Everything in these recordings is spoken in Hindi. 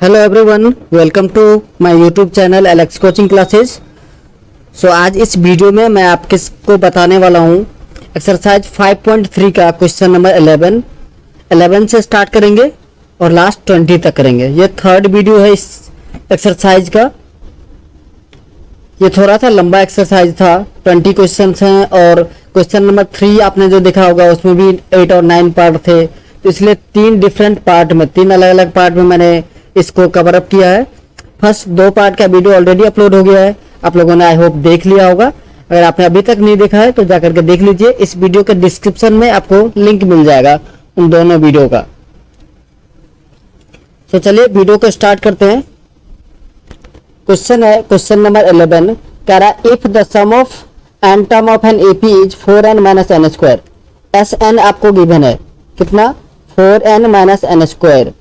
Hello everyone, welcome to my YouTube channel Alex coaching classes. So आज इस वीडियो में मैं आपको बताने वाला हूँ एक्सरसाइज 5.3 का क्वेश्चन नंबर 11 से स्टार्ट करेंगे और लास्ट 20 तक करेंगे। ये थर्ड वीडियो है इस एक्सरसाइज का। ये थोड़ा सा लंबा एक्सरसाइज था, 20 क्वेश्चन हैं और क्वेश्चन नंबर 3 आपने जो देखा होगा उसमें भी 8 और 9 पार्ट थे, तो इसलिए 3 डिफरेंट पार्ट में, 3 अलग अलग पार्ट में मैंने इसको कवर अप किया है। फर्स्ट 2 पार्ट का वीडियो ऑलरेडी अपलोड हो गया है, आप लोगों ने आई होप देख लिया होगा। अगर आपने अभी तक नहीं देखा है तो जाकर के देख लीजिए, इस वीडियो के डिस्क्रिप्शन में आपको लिंक मिल जाएगा उन दोनों वीडियो का। तो चलिए वीडियो को स्टार्ट करते हैं। क्वेश्चन है क्वेश्चन नंबर 11, कह रहा है if the sum of n term of an AP is 4n minus n square. S n आपको गिवन है, कितना? 4n minus n square.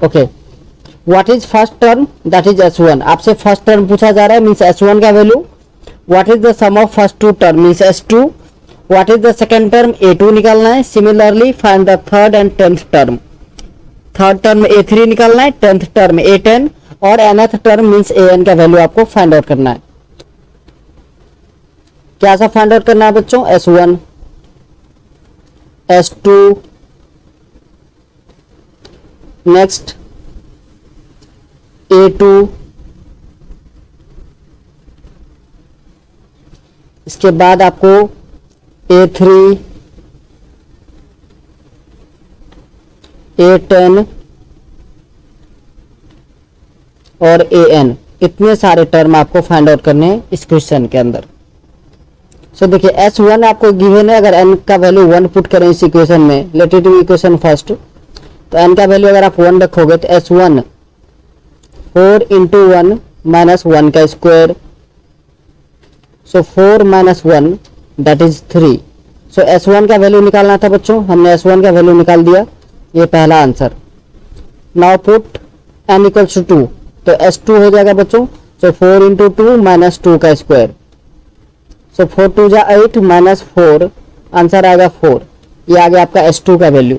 Okay, what is first term? That is S1। आपसे फर्स्ट टर्म पूछा जा रहा है, मीन्स S1 का value. What is the sum of first two term? Means S2। What is the second term? A2 निकालना है। Similarly find the third and 10th term. Third term में A3 निकालना है, 10th टर्म में A10 और nth टर्म मीन्स AN का वैल्यू आपको फाइंड आउट करना है। क्या सा फाइंड आउट करना है बच्चों? S1, S2, नेक्स्ट A2, इसके बाद आपको A3, A10 और AN। इतने सारे टर्म आपको फाइंड आउट करने हैं इस क्वेश्चन के अंदर। सो देखिए S1 आपको गिवन है, अगर n का वैल्यू 1 पुट करें इस इक्वेशन में, let it be equation first, तो n का वैल्यू अगर आप 1 रखोगे तो S1 4 इंटू 1 माइनस 1 का square, so 4 minus 1 that is 3। So S1 का वैल्यू निकालना था बच्चों, हमने S1 का वैल्यू निकाल दिया, ये पहला answer. Now put n equals to 2, तो S2 हो जाएगा बच्चों। सो 4 इंटू 2 माइनस 2 का स्क्वायर, सो 4 2 जा 8 माइनस 4, आंसर आएगा 4। ये आ गया आपका S2 का वैल्यू।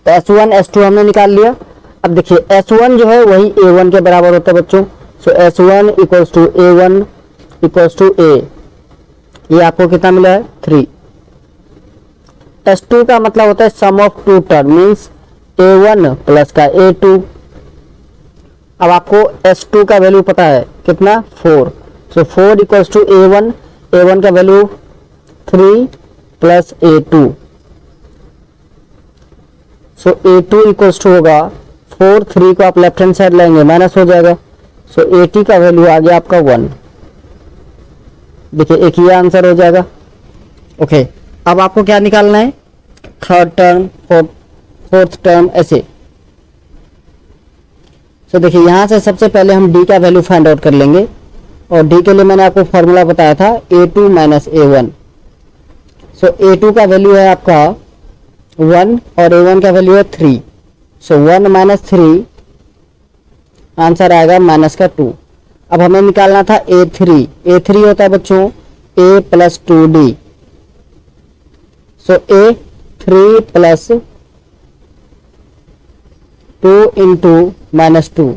तो S1 S2 हमने निकाल लिया। अब देखिए S1 जो है वही A1 के बराबर होता है बच्चों। So S1 equals to A1 equals to A। ये आपको कितना मिला है? 3। S2 का मतलब होता है sum of two term, means A1 plus का A2। अब आपको S2 का वैल्यू पता है कितना? 4। सो 4 इक्वल्स टू A1, A1 का value 3 plus A2। So A2 equals to होगा 4, 3 को आप लेफ्ट हैंड साइड लेंगे माइनस हो जाएगा। सो AT का वैल्यू आ गया आपका 1। देखिए एक ये आंसर हो जाएगा। ओके, अब आपको क्या निकालना है? थर्ड टर्म, फोर्थ टर्म, ऐसे। सो देखिए यहाँ से सबसे पहले हम D का वैल्यू फाइंड आउट कर लेंगे, और D के लिए मैंने आपको फॉर्मूला बताया था A2 माइनस A1। सो A2 का वैल्यू है आपका 1 और A1 का वैल्यू है 3। सो 1 माइनस 3, आंसर आएगा माइनस का 2। अब हमें निकालना था A3। A3 होता है बच्चों A plus 2D। So A3 plus 2 into minus 2,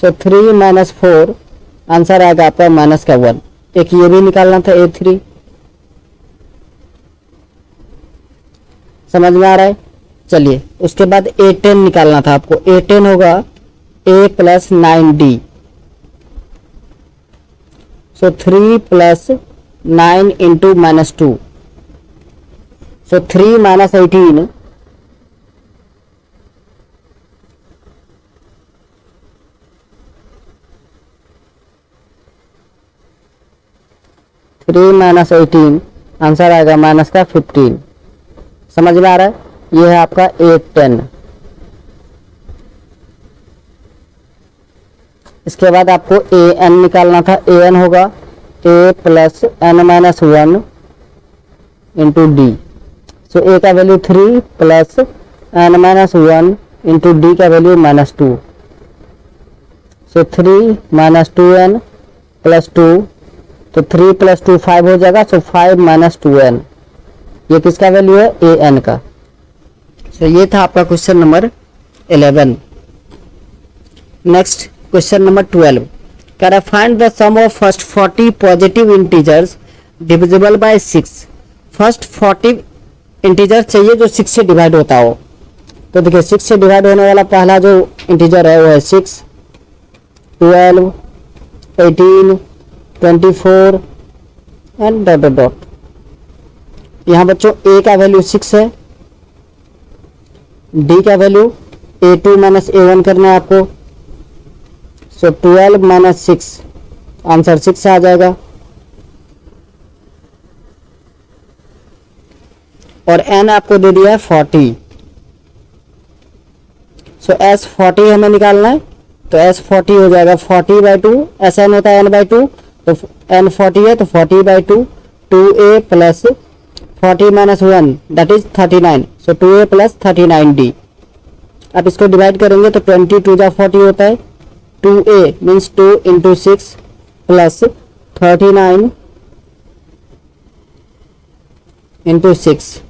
so 3 minus 4, answer आएगा आपका माइनस का 1। एक ये भी निकालना था A3। समझ में आ रहा है? चलिए उसके बाद A10 निकालना था आपको। A10 होगा A plus 9D। So 3 plus 9 into minus 2, so 3 minus 18, answer आएगा माइनस का 15। समझ में आ रहा है? ये है आपका A10। इसके बाद आपको AN निकालना था। AN होगा A plus n minus 1 into D। So A का value 3 plus n minus 1 into D का वैल्यू माइनस 2। सो 3 माइनस 2n प्लस 2, तो 3 प्लस 2 5 हो जाएगा। सो 5 माइनस 2n, ये किसका वैल्यू है, ए एन का। तो ये था आपका question number 11। Next question number 12 कह रहा है find the sum of first 40 positive integers divisible by 6। First 40 integer चाहिए जो 6 से डिवाइड होता हो। तो देखिए 6 से डिवाइड होने वाला पहला जो इंटीजर है वो है 6, 12, 18, 24 एंड डॉट डॉट डॉट। यहाँ बच्चों ए का वैल्यू 6 है, डी का वैल्यू A2 माइनस A1 करना है आपको। सो 12 माइनस 6 आंसर 6 आ जाएगा। और n आपको दे दिया है 40। सो S 40 हमें निकालना है, तो S 40 हो जाएगा 40/2। Sn होता है n/2, तो n 40 है तो 40/2, 2a plus 40 minus 1 that is 39। So 2a plus 39d। अब इसको डिवाइड करेंगे तो 22 जा 40 होता है। 2a means 2 into 6 plus 39 into 6।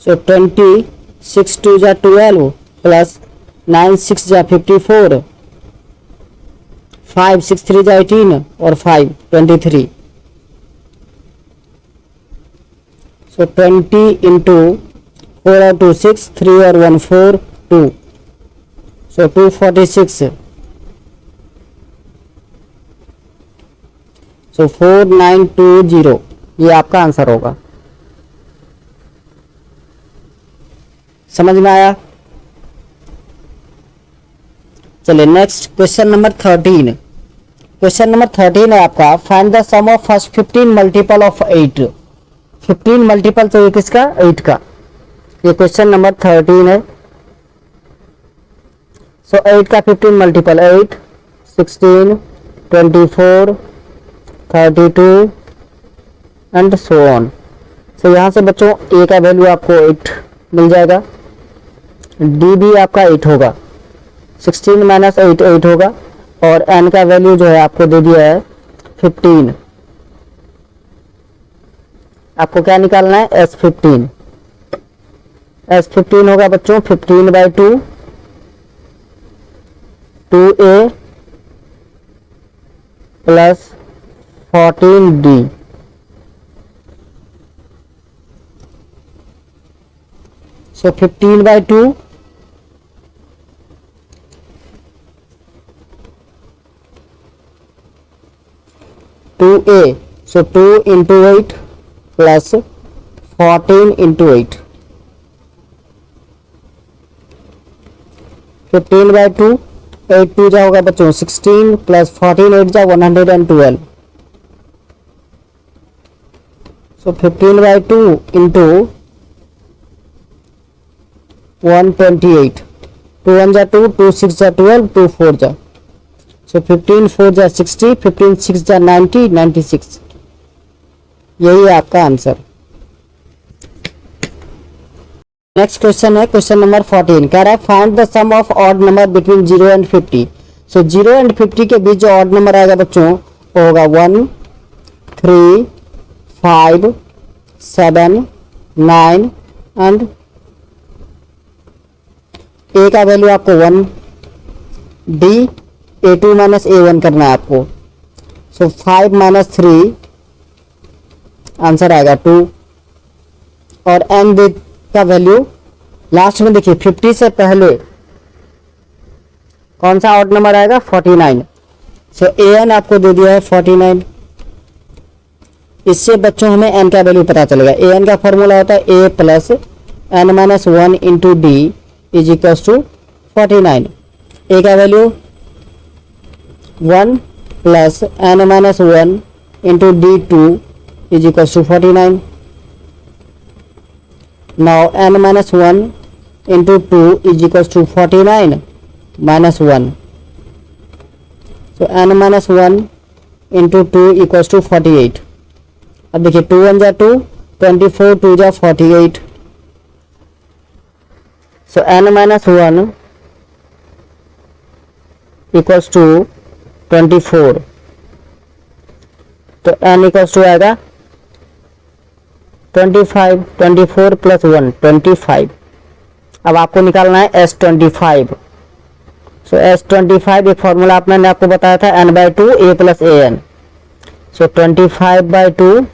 सो 26 2 जा 12 प्लस 9 6 जा 54, 5 6 3 जा 18 और 5 23। सो 20 इंटू 4 और 2 6, 3 और 1 4 2। सो 246। सो 4920 ये आपका आंसर होगा। समझ में आया? चलिए next question number 13। Question number 13 है आपका find the sum of first 15 multiple of 8। 15 multiple चाहिए किसका, 8 का। ये क्वेश्चन नंबर 13 है। सो 8 का 15 multiple 8, 16, 24, 32 and so on. So यहाँ से बच्चों ए का वैल्यू आपको 8 मिल जाएगा, डी भी आपका 8 होगा, 16 माइनस 8 8 होगा, और एन का वैल्यू जो है आपको दे दिया है 15। आपको क्या निकालना है, S15। S15 होगा बच्चों 15/2, 2a प्लस 14d। सो 15/2 2a, so 2 into 8 plus 14 into 8, 15/2, 8 2 जा होगा बच्चों 16 प्लस 14 8 जा 112। सो 15/2 into 128, 2 1 जा 2, 2 6 जा 12, 2 4 जा। सो 15 4 जा 60, 15 6 जा 90, 96। यही है आपका आंसर। नेक्स्ट क्वेश्चन है क्वेश्चन नंबर 14 कह रहा है find the sum of odd number between 0 and 50। So 0 and 50 के बीच जो ऑड नंबर आएगा बच्चों वो होगा 1 3 5 7 9 एंड ए का वैल्यू आपको 1, डी A2 माइनस A1 करना है आपको। सो 5 माइनस 3 आंसर आएगा 2, और एन का वैल्यू लास्ट में देखिए 50 से पहले कौन सा ऑड नंबर आएगा, 49। सो an आपको दे दिया है 49। इससे बच्चों हमें n का वैल्यू पता चलेगा। an का फॉर्मूला होता है a plus n minus 1 into d is equals to 49। a का value 1 plus n minus 1 into d2 is equals to 49. Now n minus 1 into 2 is equals to 49 minus 1. So n minus 1 into 2 equals to 48. अब देखिए 2 1 जा 2, 24 2 जा 48. So n minus 1 equals to 24, तो n इक्वल्स टू आएगा 25, 24 प्लस 1 25। अब आपको निकालना है S25। सो S25 एक फॉर्मूला मैंने आपको बताया था n/2 a plus a n. So 25/2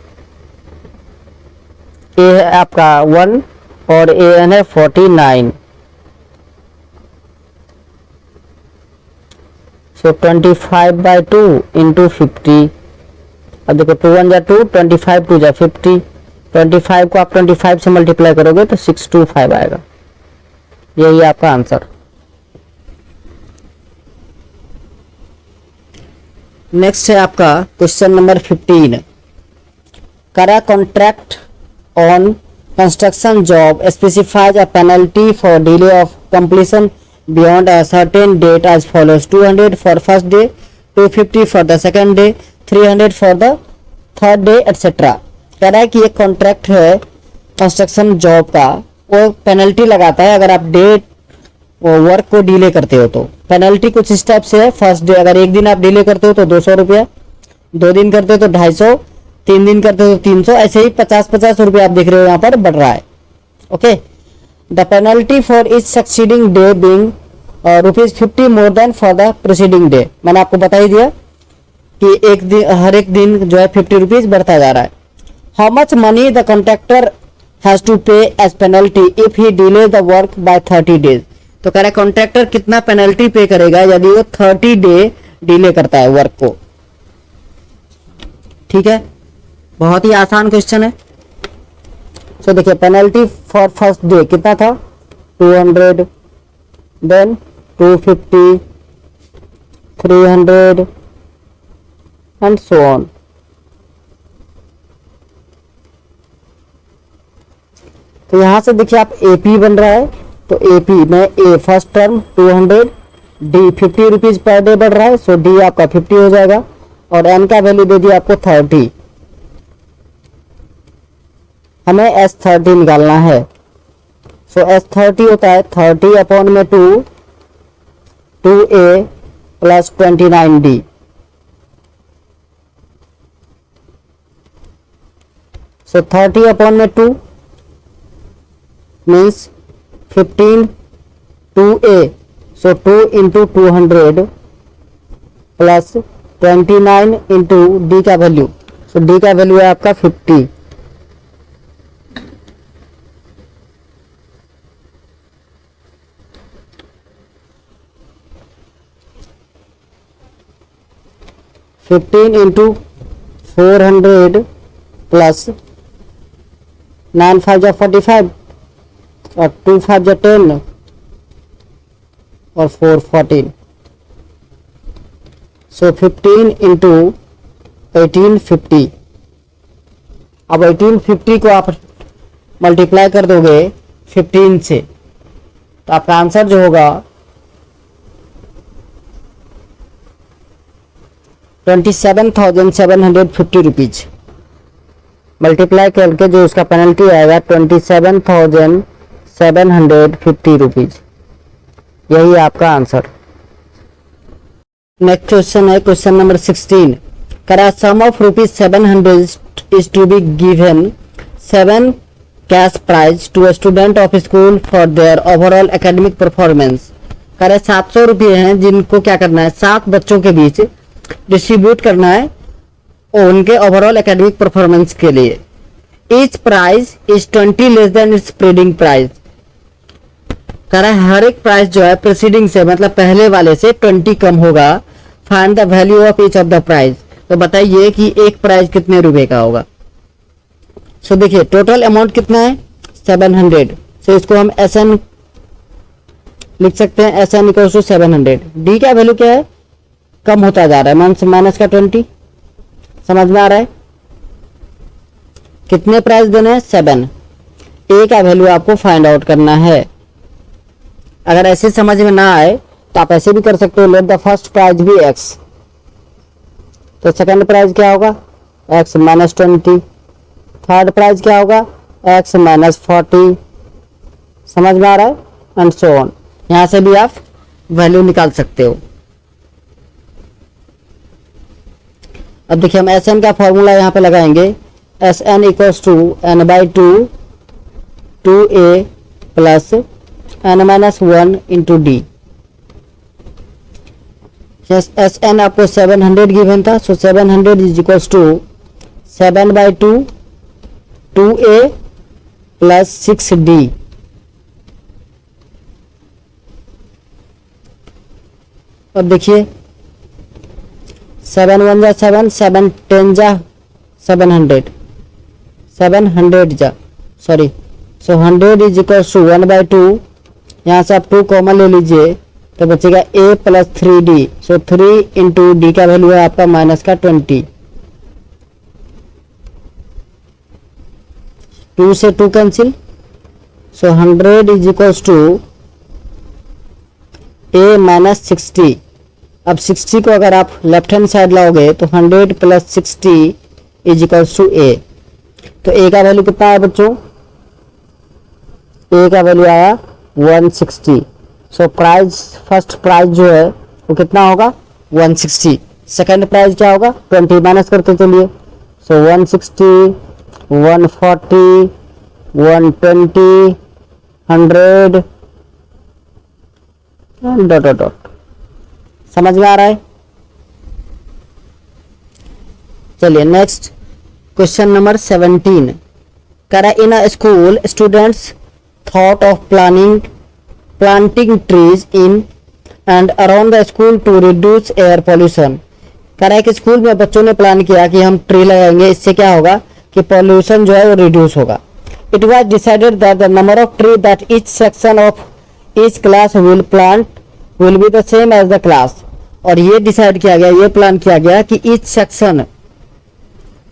a है आपका 1 और ए एन है 49। सो 25/2 इंटू 50। अब देखो 2 1 जा 2, 25 2 जा 50। 25 को आप 25 से मल्टीप्लाई करोगे तो 625 आएगा। यही है आपका आंसर। नेक्स्ट है आपका क्वेश्चन नंबर 15। करा contract on construction job specifies a penalty for delay of completion beyond a certain date as follows: 200 for first day, 250 for the second day, 300 for the third day etcetera. कह रहा है कि एक कॉन्ट्रैक्ट है कंस्ट्रक्शन जॉब का, वो पेनल्टी लगाता है अगर आप डेट वर्क को डिले करते हो। तो पेनल्टी कुछ इस टाइप से है। फर्स्ट डे अगर एक दिन आप डिले करते हो तो 200 रुपया, 2 दिन करते हो तो 250, 3 दिन करते हो तो 300, ऐसे ही 50-50 रुपया आप देख रहे हो यहाँ पर बढ़ रहा है। Okay, the penalty for each succeeding day being ₹50 more than for the preceding day. मैंने आपको बता ही दिया कि एक दिन हर एक दिन जो है 50 रुपीज बढ़ता जा रहा है। How much money the contractor has to pay as penalty if he delay the work by 30 days. तो कह रहा है कॉन्ट्रैक्टर कितना पेनल्टी पे करेगा यदि वो 30 डे डिले करता है वर्क को। ठीक है, बहुत ही आसान क्वेश्चन है। सो देखिए पेनल्टी फॉर फर्स्ट डे कितना था 200, देन 250, 300 एंड सो ऑन। तो यहां से देखिए आप एपी बन रहा है, तो एपी में a first term 200, D 50 rupees per day बढ़ रहा है, सो डी आपका 50 हो जाएगा और एन का वैल्यू दे दिया आपको 30। हमें S30 निकालना है। सो S30 होता है 30 अपॉन में 2, 2a प्लस 29d। सो 30 अपॉन में 2 means 15 2a, so 2 into 200 plus 29 into d का वैल्यू, so d का वैल्यू है आपका 50। फिफ्टीन इंटू 400 प्लस 9 5 जा 45 और 2 5 जा 10 और 4 14। सो 15 इंटू 1850। अब 1850 को आप मल्टीप्लाई कर दोगे 15 से तो आपका आंसर जो होगा 27,750 रुपीज। मल्टीप्लाई करके जो उसका पेनल्टी आएगा 27,750 रुपीज। यही है आपका आंसर। नेक्स्ट क्वेश्चन है क्वेश्चन नंबर 16। करा सम of ₹700 is to be given 7 cash prize to a student of school for their overall academic performance। करा 700 रुपये हैं जिनको क्या करना है 7 बच्चों के बीच डिस्ट्रीब्यूट करना है उनके ओवरऑल एकेडमिक परफॉर्मेंस के लिए। Each prize is 20 less than its preceding prize. कह रहा है हर एक प्राइस जो है प्रीसीडिंग से मतलब पहले वाले से 20 कम होगा। Find the value of each of the prize. तो बताइए कि एक प्राइज कितने रुपए का होगा। सो देखिए टोटल अमाउंट कितना है 700। सो इसको हम SN लिख सकते हैं। SN equal to 700। डी का वैल्यू क्या है कम होता जा रहा है माइनस का 20। समझ में आ रहा है कितने प्राइस देने हैं 7। ए का वैल्यू आपको फाइंड आउट करना है। अगर ऐसे समझ में ना आए तो आप ऐसे भी कर सकते हो। लेट द फर्स्ट प्राइज भी x। तो सेकंड प्राइज क्या होगा x माइनस 20। थर्ड प्राइज क्या होगा x माइनस 40। समझ में आ रहा है एंड सो ऑन। यहां से भी आप वैल्यू निकाल सकते हो। अब देखिए हम एस एन का फॉर्मूला यहाँ पे लगाएंगे, S n equals to n by two, two a plus n minus one into d. S n आपको 700 गिवन था, so 700 is equals to 7 by two, 2a plus 6d। अब देखिए 7 1 जा 7, 7 10 जा 700, 700 जा sorry, so 100 is equals to 1 by two, यहाँ से आप 2 कॉमन ले लीजिए तो बचेगा a plus 3d। So 3 into D का वैल्यू है आपका माइनस का 20, 2 से 2 cancel, so 100 is equals to a minus 60। अब 60 को अगर आप लेफ्ट हैंड साइड लाओगे तो 100 plus 60 is equals to a। तो a का वैल्यू कितना है बच्चों, a का वैल्यू आया 160। सो प्राइस, फर्स्ट प्राइस जो है वो कितना होगा 160, सेकंड प्राइस क्या होगा 20, माइनस करते चलिए। सो 160, 140, 120, 100 डॉट डॉट डॉट। समझ में आ रहा है? चलिए नेक्स्ट क्वेश्चन नंबर 17। करा in a school students thought of planting trees in and around the school to reduce air pollution। करा एक स्कूल में बच्चों ने प्लान किया कि हम ट्री लगाएंगे, इससे क्या होगा कि पॉल्यूशन जो है वो रिड्यूस होगा। It was decided that the number of tree that each section of each class will plant will be the same as the class. और ये डिसाइड किया गया, ये प्लान किया गया कि ईच सेक्शन,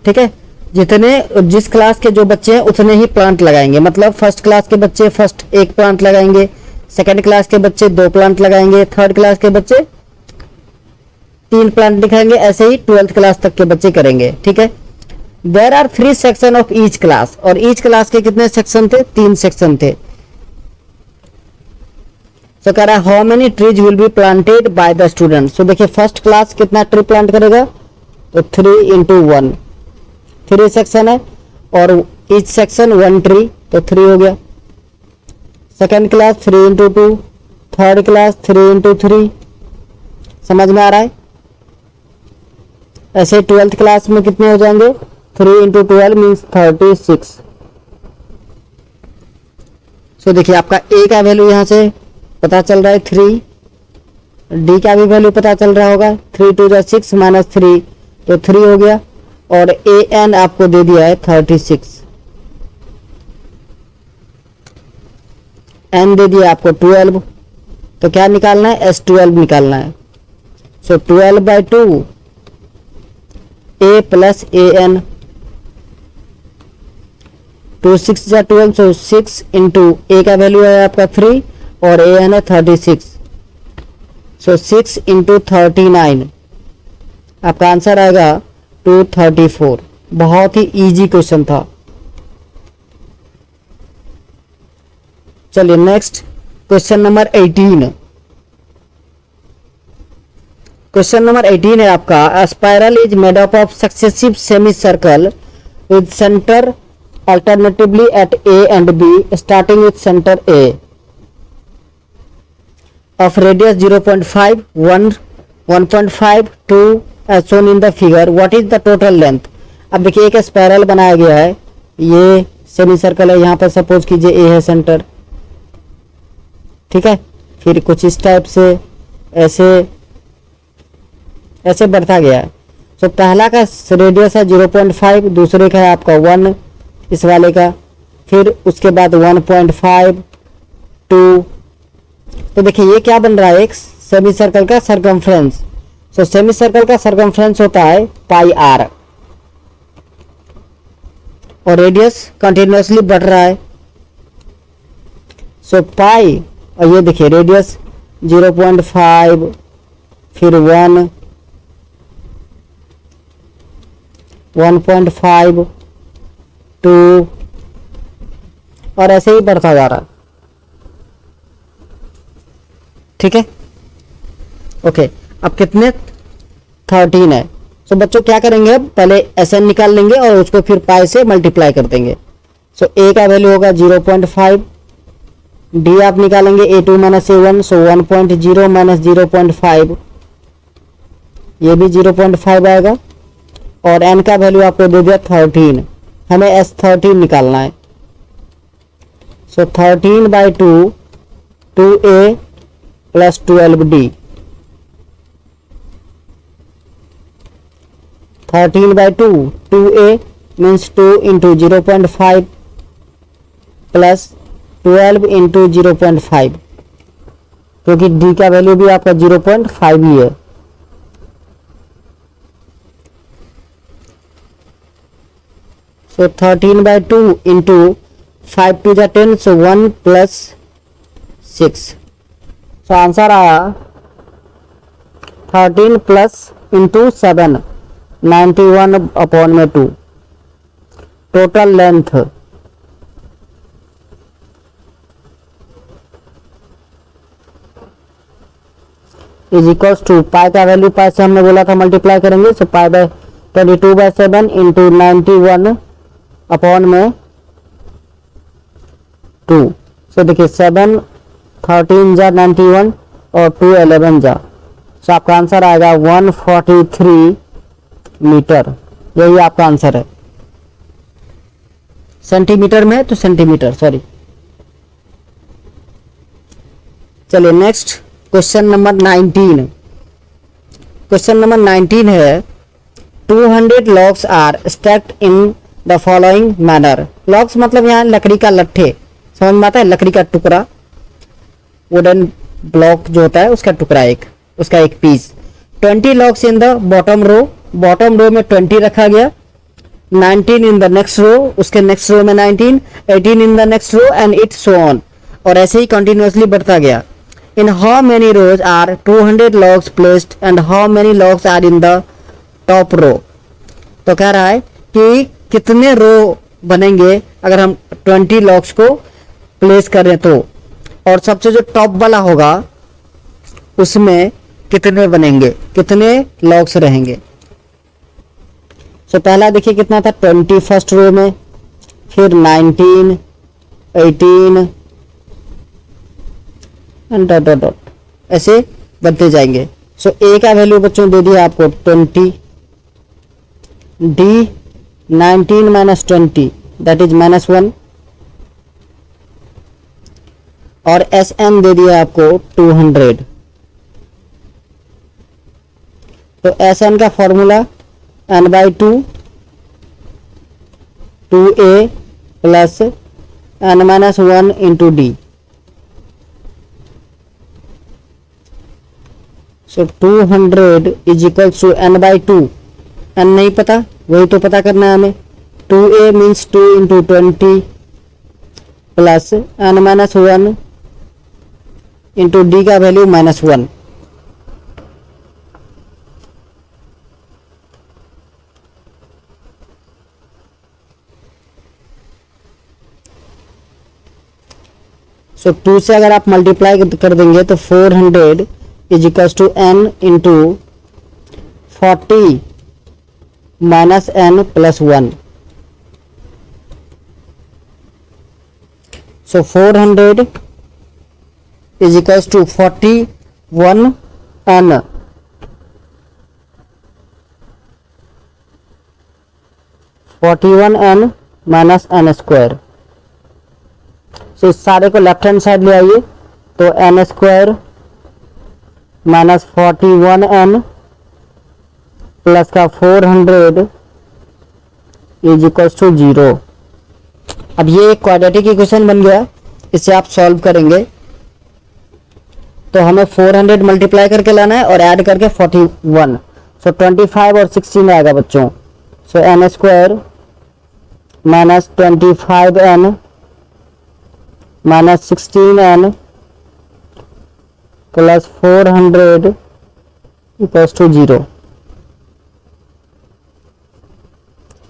ठीक है, जिस क्लास के जो बच्चे हैं उतने ही प्लांट लगाएंगे। मतलब फर्स्ट क्लास के बच्चे फर्स्ट 1 प्लांट लगाएंगे, सेकंड क्लास के बच्चे 2 प्लांट लगाएंगे, थर्ड क्लास के बच्चे 3 प्लांट दिखाएंगे, ऐसे ही 12th क्लास तक के बच्चे करेंगे, ठीक है। There are 3 section of each class, और ईच क्लास के कितने सेक्शन थे, 3 सेक्शन थे। तो कह रहा है how many trees will be planted by the student. So देखिए फर्स्ट क्लास कितना ट्री प्लांट करेगा, तो 3 इंटू 1, 3 सेक्शन है और ईच सेक्शन 1 ट्री, तो 3 हो गया। Second class 3 into 2, third class 3 into 3। समझ में आ रहा है? ऐसे 12th क्लास में कितने हो जाएंगे, 3 इंटू 12 मीन्स 36। सो देखिए आपका a का वैल्यू यहाँ से पता चल रहा है 3, d का भी वैल्यू पता चल रहा होगा, 3 2 जा 6 माइनस 3 तो 3 हो गया, और an आपको दे दिया है 36, n दे दिया आपको 12, तो क्या निकालना है, S12 निकालना है। सो 12 बाई 2 a प्लस an, 2 6 जा 12, सो 6 इंटू a का वैल्यू है आपका 3 और an है 36, सो 6 इंटू 39, आपका आंसर आएगा 234। बहुत ही इजी क्वेश्चन था। चलिए next question number 18। Question number 18 है आपका, a spiral is made up of successive semi circle with centre alternatively at A and B starting with center A of radius 0.5, 1, 1.5, 2 as shown in the figure. What is the total length? अब देखिए एक स्पाइरल बनाया गया है, ये सेमी सर्कल है, यहाँ पर सपोज कीजिए A है सेंटर, ठीक है, फिर कुछ इस टाइप से ऐसे ऐसे बढ़ता गया है। तो पहला का रेडियस है 0.5, दूसरे का है आपका 1 इस वाले का, फिर उसके बाद 1.5, 2। तो देखिए ये क्या बन रहा है, एक सेमी सर्कल का सर्कमफ्रेंस। सो सेमी सर्कल का सर्कमफ्रेंस होता है पाई आर, और रेडियस कंटिन्यूसली बढ़ रहा है। सो पाई, और ये देखिए रेडियस 0.5, फिर 1, 1.5, 2 और ऐसे ही बढ़ता जा रहा है, ठीक है। ओके, अब कितने 13 है। तो बच्चों क्या करेंगे, अब पहले Sn निकाल लेंगे और उसको फिर पाई से मल्टीप्लाई कर देंगे। सो a का वैल्यू होगा 0.5, d आप निकालेंगे a2 माइनस a1, सो 1.0 माइनस 0.5, ये भी 0.5 आएगा। और n का वैल्यू आपको दे दिया 13, हमें S13 निकालना है। So 13/2 2a plus 12d, 13/2 2a means 2 into 0.5 plus 12 into 0.5, क्योंकि d का वैल्यू भी आपका 0.5 ही है। So 13/2 into 5 to the 10, so 1 plus 6, so answer आया 13 plus into 7, 91/2। Total length is equals to, pi का वैल्यू पाई से हमने बोला था मल्टीप्लाई करेंगे, सो पाई बाय 22/7 इंटू 91/2। सो देखिए 7 13 जा 91 और 2 11 जा, सो आपका आंसर आएगा 143 मीटर। यही आपका आंसर है। सेंटीमीटर में है तो सेंटीमीटर, सॉरी। चलिए next question number 19। Question number 19 है 200 logs are stacked in the following manner. Logs मतलब यहाँ लकड़ी का लट्ठे, समझ में आता है, लकड़ी का टुकड़ा, वुडन ब्लॉक जो होता है उसका टुकड़ा, उसका एक piece. 20 logs in the bottom row, bottom row में 20 रखा गया, 19 इन द नेक्स्ट रो, उसके नेक्स्ट रो में 19, 18 in the next row and it so on, और ऐसे ही कंटिन्यूअसली बढ़ता गया। In how many rows are 200 logs placed and how many logs are in the top row. तो कह रहा है कि कितने रो बनेंगे अगर हम 20 लॉग्स को प्लेस करें तो, और सबसे जो टॉप वाला होगा उसमें कितने बनेंगे, कितने लॉग्स रहेंगे। सो पहला देखिए कितना था 20 फर्स्ट रो में, फिर 19, 18 एंड डॉट डॉट डॉट, ऐसे बढ़ते जाएंगे। सो ए का वैल्यू बच्चों दे दिया आपको 20, डी 19 माइनस 20 दैट इज -1, और एस एन दे दिया आपको 200। तो एस एन का formula n/2 2a plus n-1 into d. So 200 is equals to n/2, n नहीं पता, वही तो पता करना है हमें। 2a means 2 into 20 plus n-1 into D का वैल्यू -1। सो 2 से अगर आप मल्टीप्लाई कर देंगे तो 400 is equals to n into 40 minus n plus 1। So 400 is equals to 41 n 41 n minus n square. So इस सारे को लेफ्ट हैंड साइड ले आइए, तो n square minus 41 n plus का 400 इज इक्वल्स टू 0। अब ये एक क्वाड्रेटिक इक्वेशन बन गया, इसे आप सॉल्व करेंगे तो हमें 400 मल्टीप्लाई करके लाना है और ऐड करके 41, सो 25 और 16 आएगा बच्चों। So n square minus 25n minus 16n plus 400 equals to 0।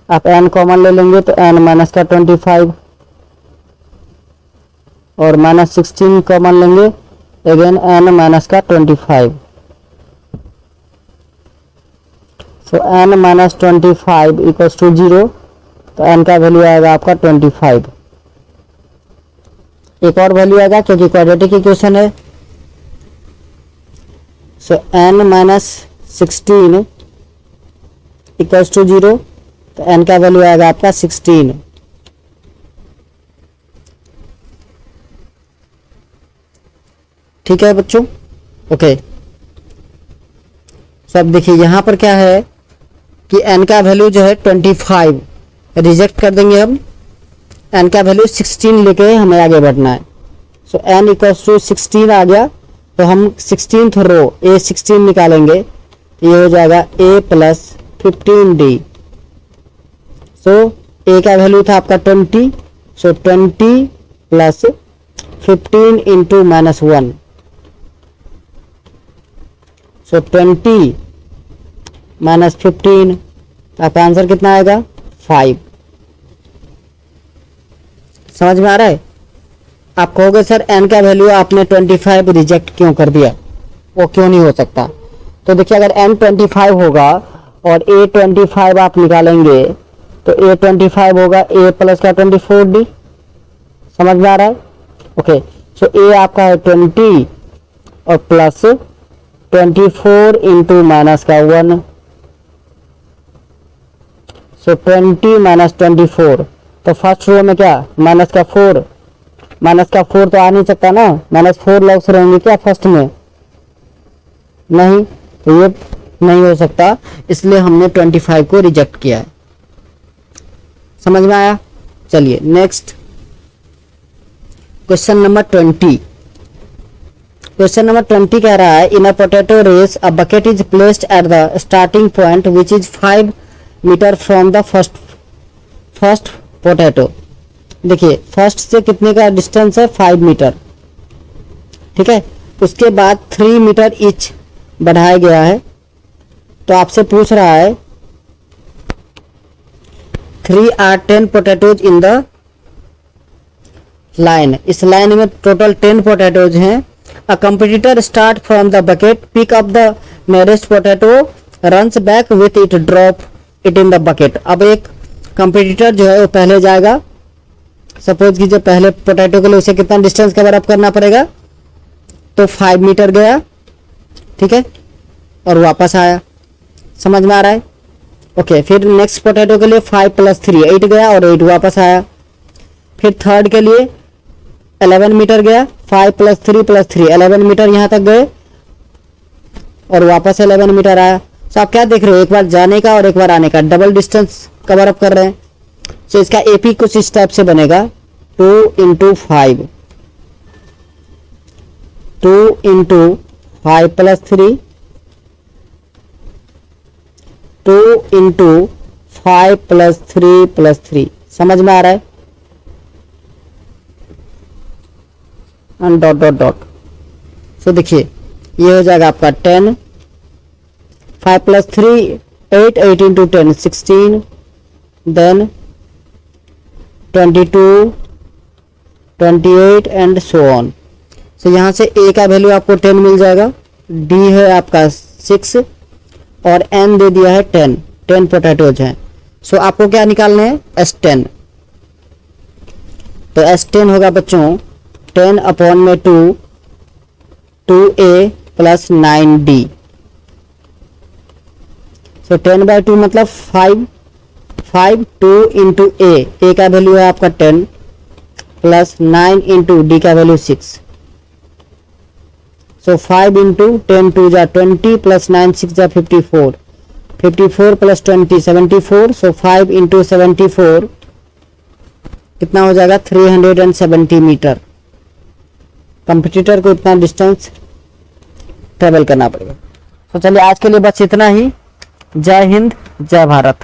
आप n कॉमन ले लेंगे तो n माइनस का 25 और माइनस 16 कॉमन लेंगे, अगेन n माइनस का 25। सो n माइनस 25 इक्वल्स टू 0, तो n का वैल्यू आएगा आपका 25। एक और वैल्यू आएगा क्योंकि क्वाड्रेटिक इक्वेशन है। सो n माइनस 16 इक्वल्स टू 0, तो n का वैल्यू आएगा आपका 16। ठीक है बच्चों, ओके। तो अब देखिए यहाँ पर क्या है कि n का वैल्यू जो है 25 रिजेक्ट कर देंगे हम, n का वैल्यू 16 लेके हमें आगे बढ़ना है। सो n इक्वल्स टू 16 आ गया, तो हम 16th रो A16 निकालेंगे, तो ये हो जाएगा A plus 15D। So A का वैल्यू था आपका 20, सो 20 प्लस 15 इंटू -1, सो 20 माइनस 15, आपका आंसर कितना आएगा 5। समझ में आ रहा है? आप कहोगे सर n का वैल्यू आपने 25 रिजेक्ट क्यों कर दिया, वो क्यों नहीं हो सकता? तो देखिए अगर n 25 होगा और a 25 आप निकालेंगे, तो a 25 होगा a प्लस का 24D। समझ में आ रहा है? ओके, सो a आपका है 20 और प्लस 24 इंटू माइनस का 1, सो 20 माइनस 24, तो फर्स्ट रो में क्या माइनस का 4, माइनस का 4 तो आ नहीं सकता ना, -4 लॉग्स रहेंगे क्या फर्स्ट में, नहीं, तो ये नहीं हो सकता, इसलिए हमने 25 को रिजेक्ट किया है। समझ में आया? चलिए next question number 20। Question number 20 कह रहा है in a potato race a bucket is placed at the starting point which is 5 metre from the first potato. देखिए फर्स्ट से कितने का डिस्टेंस है 5 मीटर, ठीक है। उसके बाद 3 मीटर ईच बढ़ाया गया है, तो आपसे पूछ रहा है 3 are 10 potatoes in the line. इस लाइन में टोटल 10 पोटैटोज हैं। A competitor start from the bucket, pick up the nearest potato, runs back with it, drop it in the bucket. अब एक कंपटीटर जो है वो पहले जाएगा, सपोज कीजिए पहले पोटैटो के लिए उसे कितना डिस्टेंस कवर अप करना पड़ेगा, तो 5 मीटर गया, ठीक है, और वापस आया। समझ में आ रहा है? ओके, फिर नेक्स्ट पोटैटो के लिए 5 प्लस 3 8 गया और 8 वापस आया। फिर थर्ड के लिए 11 मीटर गया, 5 प्लस 3 प्लस 3 11 मीटर यहाँ तक गए और वापस 11 मीटर आया। तो आप क्या देख रहे हो, एक बार जाने का और एक बार आने का, डबल डिस्टेंस कवर अप कर रहे हैं। तो इसका एपी कुछ इस टाइप से बनेगा 2 into 5, 2 into 5 plus 3, 2 into 5 plus 3 plus 3। समझ में आ रहा है? Dot dot dot. सो देखिए ये हो जाएगा आपका 10, 5 plus 3 8, 8 into 10 16, then 22, 28 and so on. So यहाँ से ए का वैल्यू आपको 10 मिल जाएगा, डी है आपका 6 और एन दे दिया है 10 पोटैटोज हैं। सो आपको क्या निकालना है S10। तो S10 होगा बच्चों 10 अपॉन में 2, 2a प्लस 9d। सो 10/2 मतलब 5 2 इंटू ए का वैल्यू है आपका 10 प्लस 9 इंटू डी का वैल्यू 6। सो 5 इंटू 10 2 जा 20 प्लस 9 6 जा 54, 54 प्लस 20 74। सो 5 इंटू 74 कितना हो जाएगा 370 मीटर। कंपटीटर को इतना डिस्टेंस ट्रेवल करना पड़ेगा। तो चलिए आज के लिए बस इतना ही। जय हिंद, जय भारत।